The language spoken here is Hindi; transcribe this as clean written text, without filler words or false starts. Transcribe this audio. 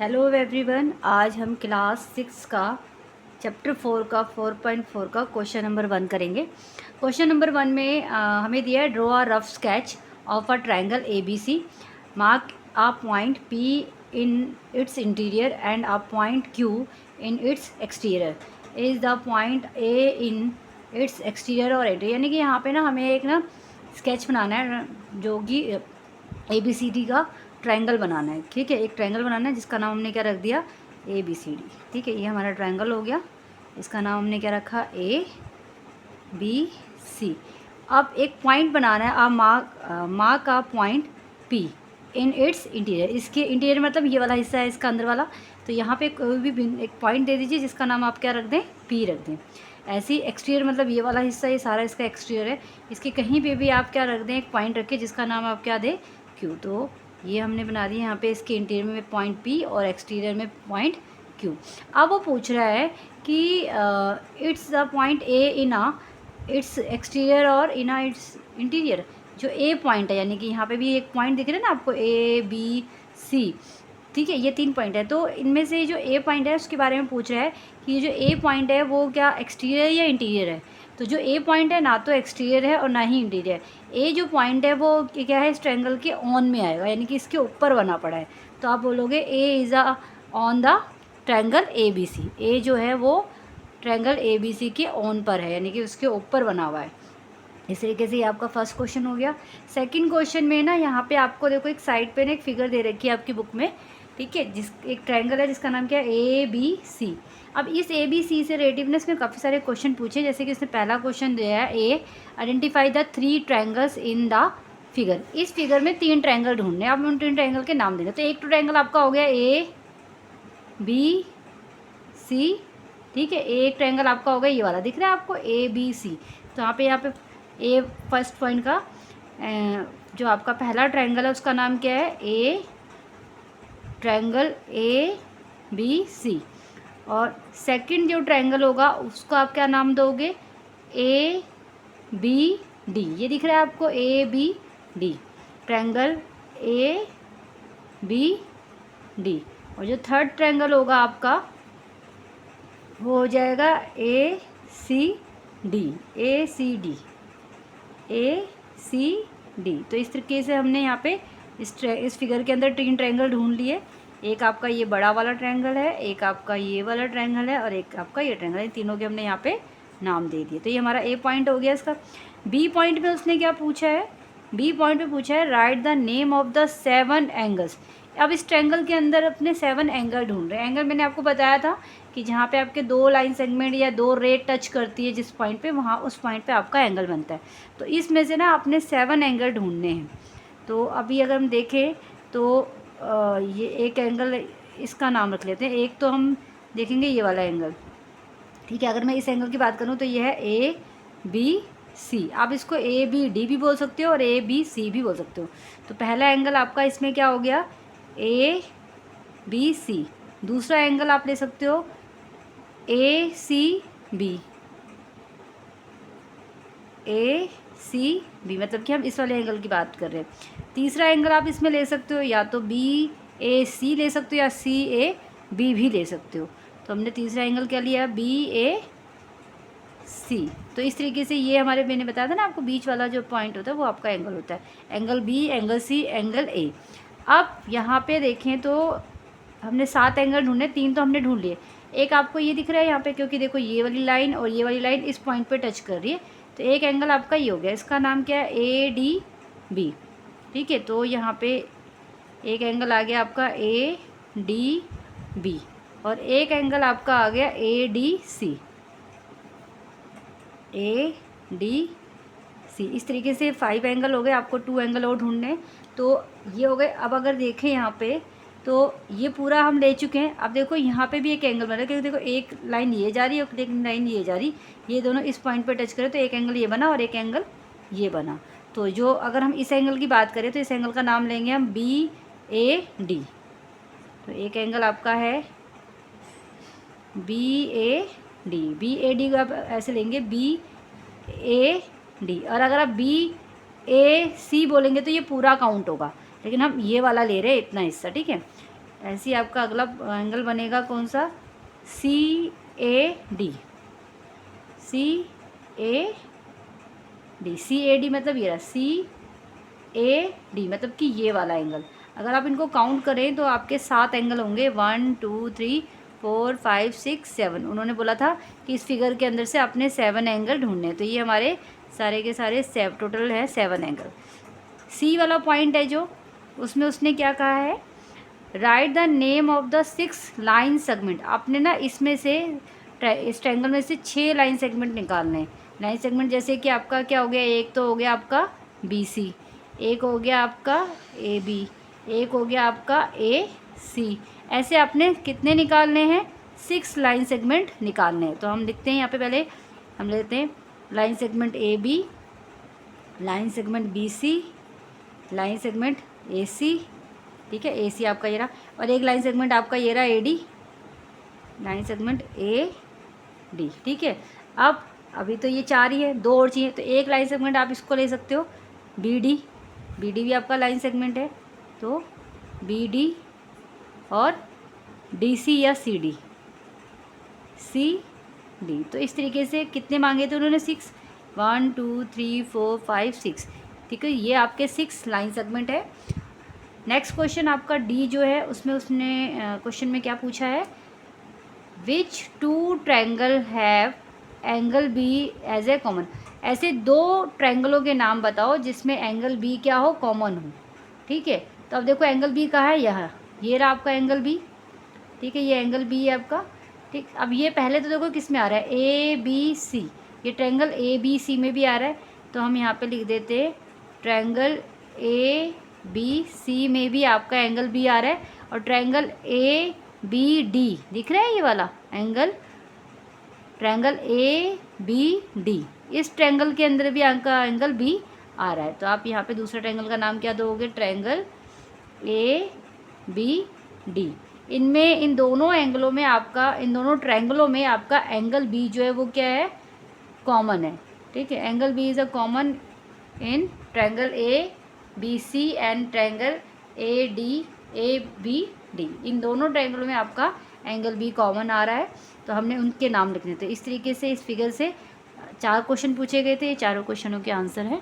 हेलो एवरीवन, आज हम क्लास 6 का चैप्टर 4 का 4.4 का क्वेश्चन नंबर 1 करेंगे। क्वेश्चन नंबर 1 में हमें दिया है draw a rough sketch of a triangle ABC, mark a point P in its interior and a point Q in its exterior. Is the point A in its exterior और इंटीरियर, यानी कि यहाँ पे ना हमें एक ना स्केच बनाना है जो कि ABCD का ट्रायंगल बनाना है। ठीक है, एक ट्रायंगल बनाना है जिसका नाम हमने क्या रख दिया, ABCD। ठीक है, ये हमारा ट्रायंगल हो गया, इसका नाम हमने क्या रखा, ABC। अब एक पॉइंट बनाना है, आप मार्क का point P in its interior. इसके इंटीरियर मतलब ये वाला हिस्सा है, इसका अंदर वाला। तो यहाँ पे कोई भी एक पॉइंट दे दीजिए जिसका नाम आप क्या रख दें, P रख दें। ऐसे ही एक्सटीरियर मतलब ये वाला हिस्सा, ये सारा इसका एक्सटीरियर है। इसके कहीं पे भी आप क्या रख दें, एक पॉइंट रखिए जिसका नाम आप क्या दें, Q। तो ये हमने बना दिया यहाँ पे, इसके इंटीरियर में पॉइंट P और एक्सटीरियर में पॉइंट Q। अब वो पूछ रहा है कि it's the point A in ah its exterior और इन आ इट्स इंटीरियर। जो A पॉइंट है, यानी कि यहाँ पे भी एक पॉइंट दिख रहा है ना आपको, ABC। ठीक है, ये 3 पॉइंट है। तो इनमें से जो A पॉइंट है उसके बारे में पूछ रहा है कि ये जो A पॉइंट है वो क्या एक्सटीरियर या इंटीरियर है। तो जो A पॉइंट है ना तो एक्सटीरियर है और ना ही इंटीरियर है। A जो पॉइंट है वो क्या है, इस ट्रायंगल के ऑन में आएगा, यानी कि इसके ऊपर बना पड़ा है। तो आप बोलोगे A is on the triangle ABC। A जो है वो ट्रायंगल ABC के ऑन पर है, यानी कि उसके ऊपर बना हुआ है। इस तरीके से ये आपका फर्स्ट क्वेश्चन हो गया। सेकंड क्वेश्चन में ना यहाँ पे आपको देखो एक साइड पे ना एक फिगर दे रखी है आपकी बुक में। ठीक है, जिस एक ट्रायंगल है जिसका नाम क्या है, ABC। अब इस ABC से रिलेटिव ना इसमें काफ़ी सारे क्वेश्चन पूछे, जैसे कि इसने पहला क्वेश्चन दिया है, identify the 3 triangles in the figure. इस फिगर में 3 ट्रायंगल ढूंढने हैं, आप उन 3 ट्रायंगल के नाम देना। तो एक तो ट्रायंगल आपका हो गया ABC। ठीक है, एक ट्रायंगल आपका हो गया ये वाला, दिख रहा है आपको, ABC। तो यहाँ पे ए फर्स्ट पॉइंट का जो आपका पहला ट्रायंगल है उसका नाम क्या है, ट्रायंगल ABC। और सेकंड जो ट्रायंगल होगा उसका आप क्या नाम दोगे, ABD। ये दिख रहा है आपको, ABD, ट्रायंगल ABD। और जो थर्ड ट्रायंगल होगा आपका वो हो जाएगा ACD। तो इस तरीके से हमने यहाँ पे इस फिगर के अंदर 3 ट्रायंगल ढूंढ लिए। एक आपका ये बड़ा वाला ट्रायंगल है, एक आपका ये वाला ट्रायंगल है और एक आपका ये ट्रायंगल है। तीनों के हमने यहाँ पे नाम दे दिए। तो ये हमारा A पॉइंट हो गया इसका। B पॉइंट में उसने क्या पूछा है, B पॉइंट में पूछा है right the name of the 7 angles. अब इस ट्रायंगल के अंदर अपने 7 एंगल ढूंढ रहे हैं। एंगल मैंने आपको बताया था कि जहाँ पे आपके 2 लाइन सेगमेंट या 2 रे टच करती है जिस पॉइंट पे, वहाँ उस पॉइंट पे आपका एंगल बनता है। तो इसमें से ना अपने 7 एंगल ढूंढने हैं। तो अभी अगर हम देखें तो ये एक एंगल, इसका नाम रख लेते हैं। एक तो हम देखेंगे ये वाला एंगल। ठीक है, अगर मैं इस एंगल की बात करूँ तो ये है ABC। आप इसको ABD भी बोल सकते हो और ABC भी बोल सकते हो। तो पहला एंगल आपका इसमें क्या हो गया, ABC। दूसरा एंगल आप ले सकते हो ACB। मतलब कि हम इस वाले एंगल की बात कर रहे हैं। तीसरा एंगल आप इसमें ले सकते हो, या तो BAC ले सकते हो या CAB भी ले सकते हो। तो हमने तीसरा एंगल क्या लिया, BAC। तो इस तरीके से ये हमारे, मैंने बताया था ना आपको, बीच वाला जो पॉइंट होता है वो आपका एंगल होता है, angle B, angle C, angle A। अब यहाँ पे देखें तो हमने 7 एंगल ढूंढे, 3 तो हमने ढूंढ लिए। एक आपको ये दिख रहा है यहाँ पे, क्योंकि देखो ये वाली लाइन और ये वाली लाइन इस पॉइंट पे टच कर रही है। तो एक एंगल आपका ये हो गया, इसका नाम क्या है, ADB। ठीक है, तो यहाँ पे एक एंगल आ गया आपका ADB और एक एंगल आपका आ गया ADC। इस तरीके से 5 एंगल हो गए। आपको 2 एंगल और ढूंढने, तो ये हो गए। अब अगर देखें यहाँ पे तो ये पूरा हम ले चुके हैं। अब देखो यहाँ पे भी एक एंगल बन रहा है, क्योंकि देखो एक लाइन ये जा रही है और एक लाइन ये जा रही, ये दोनों इस पॉइंट पे टच करें तो एक एंगल ये बना और एक एंगल ये बना। तो जो अगर हम इस एंगल की बात करें तो इस एंगल का नाम लेंगे हम BAD। तो एक एंगल आपका है BAD को आप ऐसे लेंगे BAD। और अगर आप BAC बोलेंगे तो ये पूरा काउंट होगा, लेकिन हम ये वाला ले रहे हैं, इतना हिस्सा। ठीक है, ऐसे ही आपका अगला एंगल बनेगा कौन सा, C A D, C A D, C A D मतलब ये रहा सी ए डी, मतलब कि ये वाला एंगल। अगर आप इनको काउंट करें तो आपके 7 एंगल होंगे, 1 2 3 4 5 6 7। उन्होंने बोला था कि इस फिगर के अंदर से आपने 7 एंगल ढूंढने, तो ये हमारे सारे के सारे टोटल है 7 एंगल। सी वाला पॉइंट है जो, उसमें उसने क्या कहा है, right the name of the 6 line segment. आपने ना इसमें से इस ट्रायंगल में से 6 लाइन सेगमेंट निकालने हैं। लाइन सेगमेंट जैसे कि आपका क्या हो गया, एक तो हो गया आपका बी सी, एक हो गया आपका ए बी, एक हो गया आपका ए सी। ऐसे आपने कितने निकालने हैं, 6 लाइन सेगमेंट निकालने हैं। तो हम लिखते हैं यहाँ पे, पहले हम लेते हैं line segment A B, line segment B C, line segment A C, ठीक है, ए सी आपका ये रहा, और एक लाइन सेगमेंट आपका ये रहा A D, line segment A D, ठीक है। अब अभी तो ये 4 ही है, 2 और चाहिए, तो एक लाइन सेगमेंट आप इसको ले सकते हो बी डी, बी डी भी आपका लाइन सेगमेंट है, तो बी डी और डी सी या सी डी, सी डी। तो इस तरीके से कितने मांगे थे उन्होंने, 6, 1 2 3 4 5 6, ठीक है, ये आपके 6 लाइन सेगमेंट है। नेक्स्ट क्वेश्चन आपका डी जो है, उसमें उसने क्वेश्चन में क्या पूछा है, which 2 triangle have angle B as a common. ऐसे 2 ट्रायंगलों के नाम बताओ जिसमें एंगल बी क्या हो, कॉमन हो, ठीक है। तो अब देखो एंगल बी कहाँ है, यहाँ, ये रहा आपका एंगल बी, ठीक है, ये एंगल बी है आपका, ठीक। अब ये पहले तो देखो किस में आ रहा है, ए बी सी, ये ट्रायंगल ए बी सी में भी आ रहा है, तो हम यहाँ पे लिख देते हैं ट्रायंगल ए बी सी में भी आपका एंगल बी आ रहा है, और ट्रायंगल ए बी डी दिख रहा है, ये वाला angle, triangle A B D, इस ट्रायंगल के अंदर भी आपका एंगल बी आ रहा है। तो आप यहाँ पे दूसरे ट्रायंगल का नाम क्या दोगे, ट्रायंगल ए बी डी। इनमें इन दोनों एंगलों में आपका, इन दोनों ट्रायंगलों में आपका एंगल बी जो है वो क्या है, कॉमन है, ठीक है। Angle B is a common in triangle A B C and triangle A B D. इन दोनों ट्रायंगलों में आपका एंगल बी कॉमन आ रहा है, तो हमने उनके नाम लिखने थे। इस तरीके से इस फिगर से 4 क्वेश्चन पूछे गए थे, ये चारों क्वेश्चनों के आंसर हैं।